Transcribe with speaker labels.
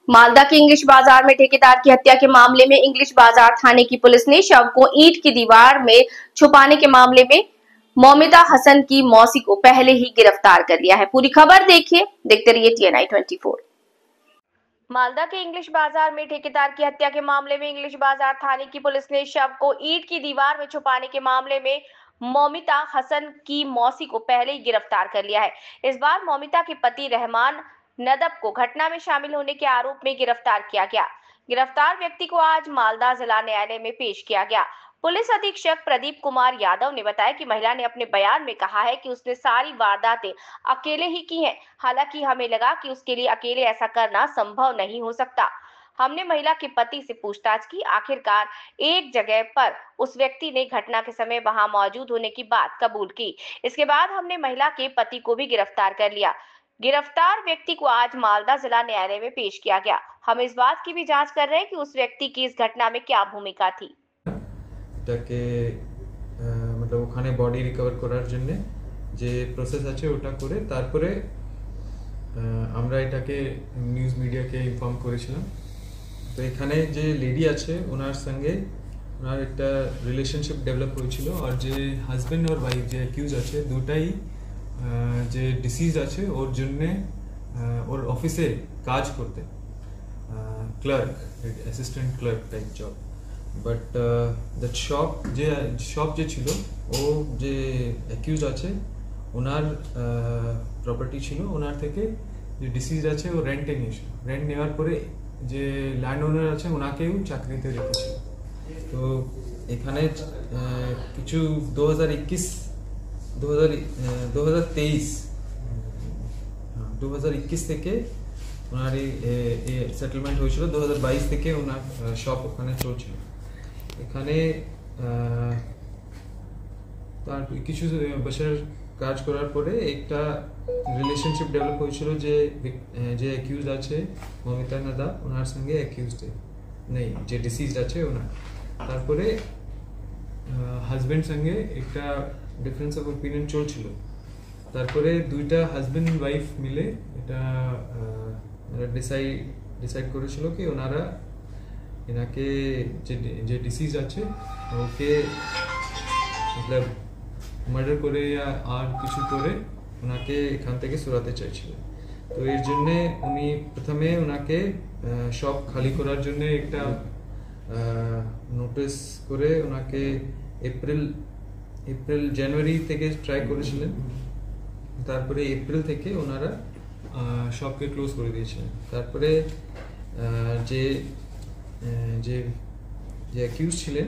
Speaker 1: मालदा के इंग्लिश बाजार में ठेकेदार की हत्या के मामले में इंग्लिश बाजार थाने की पुलिस ने शव को ईंट की दीवार में छुपाने के मामले में मौमिता हसन की मौसी को पहले ही गिरफ्तार कर लिया है। पूरी खबर देखिए, देखते रहिए TNI 24। मालदा के इंग्लिश बाजार में ठेकेदार की हत्या के मामले में इंग्लिश बाजार थाने की पुलिस ने शव को ईंट की दीवार में छुपाने के मामले में मौमिता हसन की मौसी को पहले ही गिरफ्तार कर लिया है। इस बार मौमिता के पति रहमान नदब को घटना में शामिल होने के आरोप में गिरफ्तार किया गया। गिरफ्तार व्यक्ति को आज मालदा जिला न्यायालय में पेश किया गया। पुलिस अधीक्षक प्रदीप कुमार यादव ने बताया कि महिला ने अपने बयान में कहा है कि उसने सारी वारदातें अकेले ही की हैं। हालांकि हमें लगा कि उसके लिए अकेले ऐसा करना संभव नहीं हो सकता। हमने महिला के पति से पूछताछ की। आखिरकार एक जगह पर उस व्यक्ति ने घटना के समय वहां मौजूद होने की बात कबूल की। इसके बाद हमने महिला के पति को भी गिरफ्तार कर लिया। गिरफ्तार व्यक्ति को आज मालदा जिला न्यायालय में पेश किया गया। हम इस बात की भी जांच कर रहे हैं कि उस व्यक्ति की इस घटना में क्या भूमिका थी।
Speaker 2: मतलब ওখানে বডি রিকভার করার জন্য যে প্রসেস আছে ওটা করে তারপরে আমরা এটাকে নিউজ মিডিয়াকে ইনফর্ম করেছিলাম। তো এখানে যে লেডি আছে ওনার সঙ্গে ওনার একটা রিলেশনশিপ ডেভেলপ হয়েছিল আর যে হাজবেন্ড আর ওয়াইফ যে অ্যাকিউজ আছে দুটাই যে ডিসিজ আছে ওর জন্য ওর অফিসে কাজ করতে clerk assistant clerk type job. But that shop যে ছিল ও যে অ্যাকিউজ আছে ওনার প্রপার্টি ছিল, ওনার থেকে যে ডিসিজ আছে ও রেন্টে নিয়েছিল। রেন্ট নেওয়ার পরে যে ল্যান্ড ওনার আছে ওনাকেও চাকরিতে রেখেছিল। তো এখানে কিছু 2021 থেকে ওনার এই সেটেলমেন্ট হয়েছিল। 2022 থেকে ওনার শপ ওখানে চলছিল। এখানে তার কিছু বছর কাজ করার পরে একটা রিলেশনশিপ ডেভেলপ হয়েছিল যে অ্যাকিউজ আছে মৌমিতা নদব ওনার সঙ্গে অ্যাকিউজড নেই যে ডিসিজড আছে ওনার। তারপরে হাজবেন্ড সঙ্গে একটা ডিফারেন্স অফ ওপিনিয়ন চলছিল। তারপরে দুইটা হাজবেন্ড এন্ড ওয়াইফ মিলে এটা ডিসাইড করেছিল কি ওনারা এনাকে যে ডিসিজ আছে ওকে मतलब মার্ডার করে আর কিছু করে ওনাকে এখান থেকে সরাতে চাইছিল। তো এর জন্য উনি প্রথমে ওনাকে শপ খালি করার জন্য একটা নোটিস করে ওনাকে জানুয়ারি থেকে ট্রাই করেছিলেন। তারপরে এপ্রিল থেকে ওনারা শপকে ক্লোজ করে দিয়েছিলেন। তারপরে যে অ্যাকিউজ ছিলেন